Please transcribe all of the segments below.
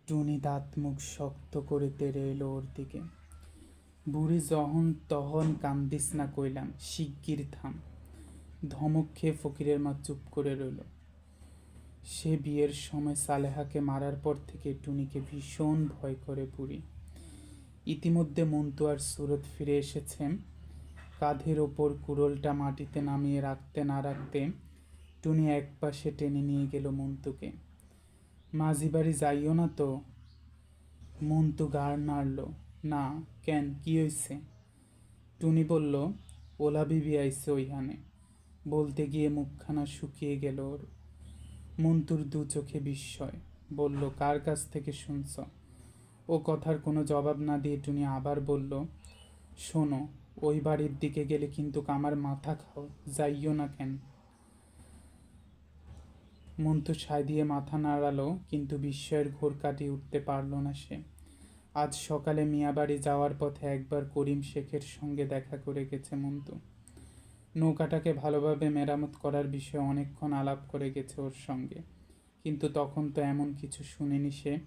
টুনি দাঁত মুখ শক্ত করে তেড়ে এলো ওর দিকে। বুড়ি যখন তখন কান্দিস না কইলাম, শিগগির থাম। ধমক খেয়ে ফকিরের মা চুপ করে রইল। সে বিয়ের সময় সালেহাকে মারার পর থেকে টুনিকে ভীষণ ভয় করে বুড়ি। ইতিমধ্যে মন্টু আর সুরত ফিরে এসেছে। কাঁধের ওপর কুড়োলটা মাটিতে নামিয়ে রাখতে না রাখতে টুনি একপাশে টেনে নিয়ে গেল মন্টুকে। মাঝি বাড়ি যাইও না তো। মন্টু গাড় নাড়ল। না। কেন, কি হইছে? টুনি বলল, ওলা বিবি আইছে ওইখানে। বলতে গিয়ে মুখখানা শুকিয়ে গেল ওর। মন্টুর দু চোখে বিস্ময়। বলল, কার কাছ থেকে শুনছ? ও কথার কোনো জবাব না দিয়ে টুনি আবার বলল, শোনো, ওই বাড়ির দিকে গেলে কিন্তু আমার মাথা খাও, যাইও না কেন। মন্টু সায় দিয়ে মাথা নাড়ালো, কিন্তু বিস্ময়ের ঘোর কাটিয়ে উঠতে পারল না সে। আজ সকালে মিয়াবাড়ি যাওয়ার পথে একবার করিম শেখের সঙ্গে দেখা করে গেছে মন্টু। নৌকাটাকে ভালোভাবে মেরামত করার বিষয়ে অনেকক্ষণ আলাপ করে গেছে ওর সঙ্গে, কিন্তু তখন তো এমন কিছু শুনেনি সে।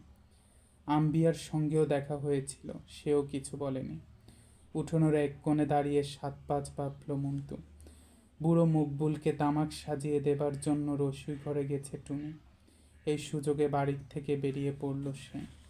আম্বিয়ার সঙ্গেও দেখা হয়েছিল, সেও কিছু বলেনি। উঠোনের এক কোণে দাঁড়িয়ে ৭-৫ ভাবল মন্টু। বুড়ো মকবুলকে তামাক সাজিয়ে দেবার জন্য রসুই ঘরে গেছে টুনি। এই সুযোগে বাড়ির থেকে বেরিয়ে পড়ল সে।